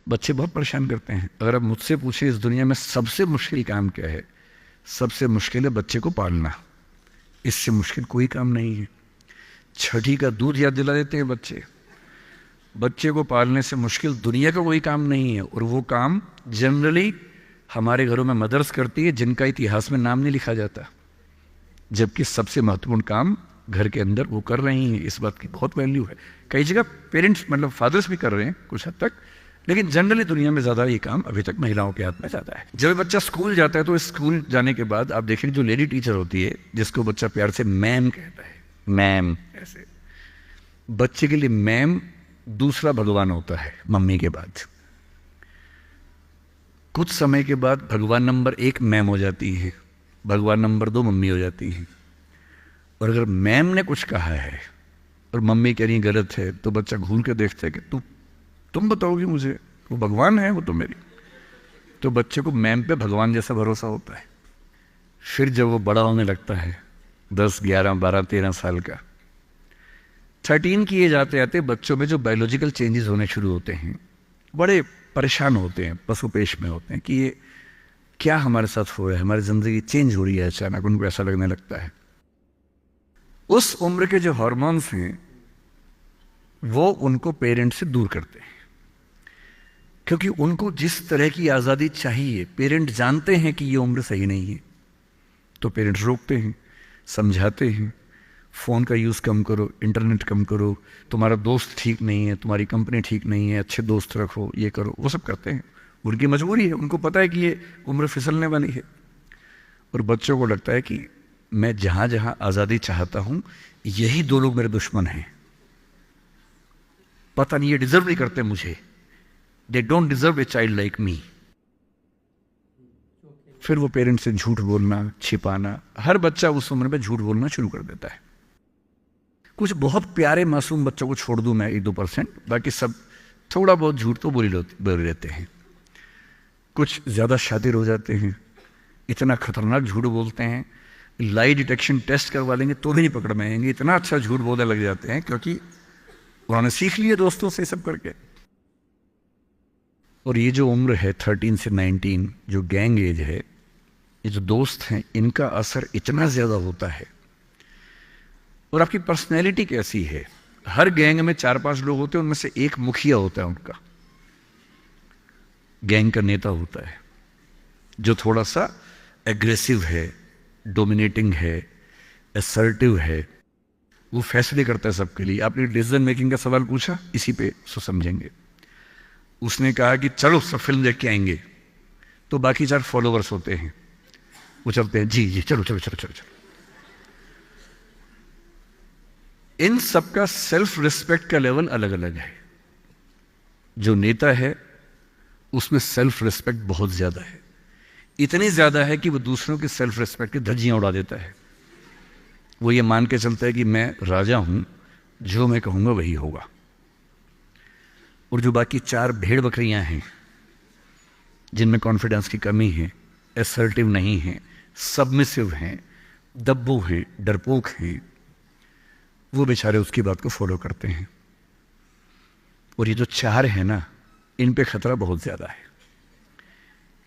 बच्चे बहुत परेशान करते हैं। अगर आप मुझसे पूछें इस दुनिया में सबसे मुश्किल काम क्या है, सबसे मुश्किल है बच्चे को पालना। इससे मुश्किल कोई काम नहीं है। छठी का दूध याद दिला देते हैं बच्चे। बच्चे को पालने से मुश्किल दुनिया का कोई काम नहीं है। और वो काम जनरली हमारे घरों में मदर्स करती है, जिनका इतिहास में नाम नहीं लिखा जाता, जबकि सबसे महत्वपूर्ण काम घर के अंदर वो कर रही हैं। इस बात की बहुत वैल्यू है। कई जगह पेरेंट्स मतलब फादर्स भी कर रहे हैं कुछ हद तक, लेकिन जनरली दुनिया में ज़्यादा ये काम अभी तक महिलाओं के हाथ में ज़्यादा है। जब बच्चा स्कूल जाता है तो स्कूल जाने के बाद आप देखें जो लेडी टीचर होती है, जिसको बच्चा प्यार से मैम कहता है, मैम, ऐसे बच्चे के लिए मैम दूसरा भगवान होता है मम्मी के बाद। कुछ समय के बाद भगवान नंबर 1 मैम हो जाती है, भगवान नंबर 2 मम्मी हो जाती है। और अगर मैम ने कुछ कहा है और मम्मी कह रही गलत है, तो बच्चा घूर के देखता है कि तुम बताओगी मुझे, वो भगवान है वो तो मेरी। तो बच्चे को मैम पे भगवान जैसा भरोसा होता है। फिर जब वो बड़ा होने लगता है 10, 11, 12, 13 साल का, 13 किए जाते जाते बच्चों में जो बायोलॉजिकल चेंजेस होने शुरू होते हैं, बड़े परेशान होते हैं, पशुपेश में होते हैं कि ये क्या हमारे साथ हो रहा है, हमारी ज़िंदगी चेंज हो रही है। अचानक उनको ऐसा लगने लगता है। उस उम्र के जो हार्मोन्स हैं वो उनको पेरेंट्स से दूर करते हैं, क्योंकि उनको जिस तरह की आज़ादी चाहिए, पेरेंट जानते हैं कि ये उम्र सही नहीं है, तो पेरेंट्स रोकते हैं, समझाते हैं, फ़ोन का यूज़ कम करो, इंटरनेट कम करो, तुम्हारा दोस्त ठीक नहीं है, तुम्हारी कंपनी ठीक नहीं है, अच्छे दोस्त रखो, ये करो, वो सब करते हैं। उनकी मजबूरी है, उनको पता है कि ये उम्र फिसलने वाली है। और बच्चों को लगता है कि मैं जहाँ जहाँ आज़ादी चाहता हूँ, यही 2 लोग मेरे दुश्मन हैं। पता नहीं ये डिज़र्व नहीं करते मुझे, they don't deserve a child like me. फिर वो पेरेंट्स से झूठ बोलना, छिपाना, हर बच्चा उस उम्र में झूठ बोलना शुरू कर देता है। कुछ बहुत प्यारे मासूम बच्चों को छोड़ दूं मैं 1-2%, बाकी सब थोड़ा बहुत झूठ तो बोल लेते हैं। कुछ ज़्यादा शातिर हो जाते हैं, इतना खतरनाक झूठ बोलते हैं, लाई डिटेक्शन टेस्ट करवा लेंगे तो भी नहीं पकड़ में आएंगे, इतना अच्छा झूठ बोलने लग जाते हैं, क्योंकि उन्होंने सीख लिया दोस्तों से सब करके। और ये जो उम्र है 13 से 19, जो गैंग एज है, ये जो दोस्त हैं, इनका असर इतना ज़्यादा होता है। और आपकी पर्सनैलिटी कैसी है, हर गैंग में 4-5 लोग होते हैं, उनमें से एक मुखिया होता है, उनका गैंग का नेता होता है, जो थोड़ा सा एग्रेसिव है, डोमिनेटिंग है, असर्टिव है, वो फैसले करता है सबके लिए। आपने डिसीजन मेकिंग का सवाल पूछा, इसी पे सो समझेंगे। उसने कहा कि चलो सब फिल्म देख के आएंगे, तो बाकी 4 फॉलोवर्स होते हैं, वो चलते हैं, जी जी चलो चलो चलो चलो चलो। इन सबका सेल्फ रिस्पेक्ट का लेवल अलग अलग है। जो नेता है उसमें सेल्फ रिस्पेक्ट बहुत ज्यादा है, इतनी ज्यादा है कि वो दूसरों की सेल्फ रिस्पेक्ट की धज्जियां उड़ा देता है। वो ये मान के चलता है कि मैं राजा हूं, जो मैं कहूंगा वही होगा। और जो बाकी 4 भेड़ बकरियां हैं, जिनमें कॉन्फिडेंस की कमी है, असर्टिव नहीं है, सबमिसिव हैं, दब्बू हैं, डरपोक हैं, वो बेचारे उसकी बात को फॉलो करते हैं। और ये जो 4 है ना, इन पे खतरा बहुत ज्यादा है,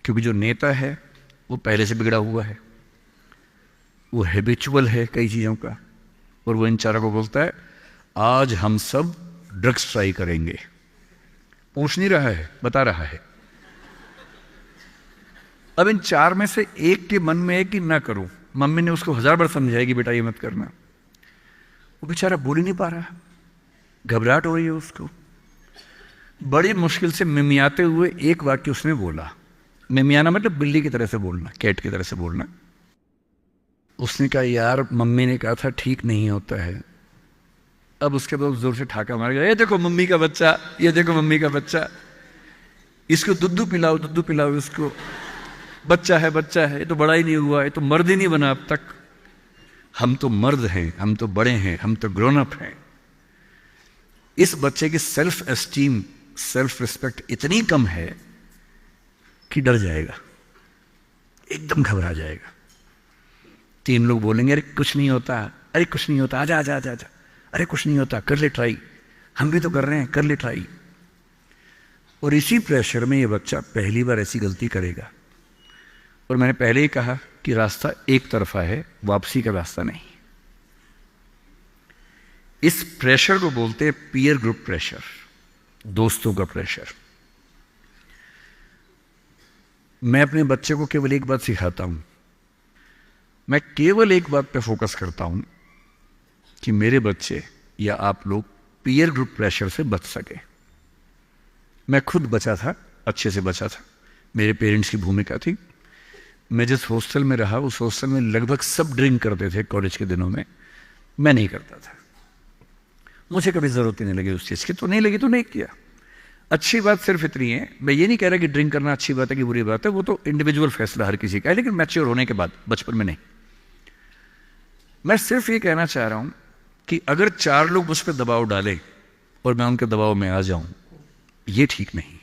क्योंकि जो नेता है वो पहले से बिगड़ा हुआ है, वो हैबिचुअल है कई चीजों का। और वो इन 4 को बोलता है आज हम सब ड्रग्स ट्राई करेंगे। पूछ नहीं रहा है, बता रहा है। अब इन 4 में से एक के मन में है कि ना करो, मम्मी ने उसको 1000 बार समझाएगी बेटा ये मत करना, वो बेचारा बोल ही नहीं पा रहा, घबराहट हो रही है उसको। बड़ी मुश्किल से मिमियाते हुए एक वाक्य उसने बोला। मिमियाना मतलब बिल्ली की तरह से बोलना, कैट की तरह से बोलना। उसने कहा यार मम्मी ने कहा था ठीक नहीं होता है। अब उसके बाद जोर से ठाका मार गया, ये देखो मम्मी का बच्चा, ये देखो मम्मी का बच्चा, इसको दुद्धू पिलाओ इसको, बच्चा है, ये तो बड़ा ही नहीं हुआ, ये तो मर्द ही नहीं बना अब तक। हम तो मर्द हैं, हम तो बड़े हैं, हम तो ग्रोन अप हैं। इस बच्चे की सेल्फ एस्टीम, सेल्फ रिस्पेक्ट इतनी कम है कि डर जाएगा, एकदम घबरा जाएगा। 3 लोग बोलेंगे अरे कुछ नहीं होता, अरे कुछ नहीं होता, आजा आजा आजा आजा, अरे कुछ नहीं होता, कर ले ट्राई, हम भी तो कर रहे हैं, कर ले ट्राई। और इसी प्रेशर में ये बच्चा पहली बार ऐसी गलती करेगा। और मैंने पहले ही कहा कि रास्ता एक तरफा है, वापसी का रास्ता नहीं। इस प्रेशर को बोलते हैं पीयर ग्रुप प्रेशर, दोस्तों का प्रेशर। मैं अपने बच्चे को केवल एक बात सिखाता हूं, मैं केवल एक बात पे फोकस करता हूं कि मेरे बच्चे या आप लोग पीयर ग्रुप प्रेशर से बच सके। मैं खुद बचा था, अच्छे से बचा था, मेरे पेरेंट्स की भूमिका थी। मैं जिस हॉस्टल में रहा उस हॉस्टल में लगभग सब ड्रिंक करते थे कॉलेज के दिनों में, मैं नहीं करता था। मुझे कभी ज़रूरत ही नहीं लगी उस चीज़ की, तो नहीं लगी तो नहीं किया। अच्छी बात सिर्फ इतनी है, मैं ये नहीं कह रहा कि ड्रिंक करना अच्छी बात है कि बुरी बात है, वो तो इंडिविजुअल फैसला हर किसी का है, लेकिन मैच्योर होने के बाद, बचपन में नहीं। मैं सिर्फ ये कहना चाह रहा हूं कि अगर 4 लोग मुझ पर दबाव डालें और मैं उनके दबाव में आ जाऊं, ये ठीक नहीं।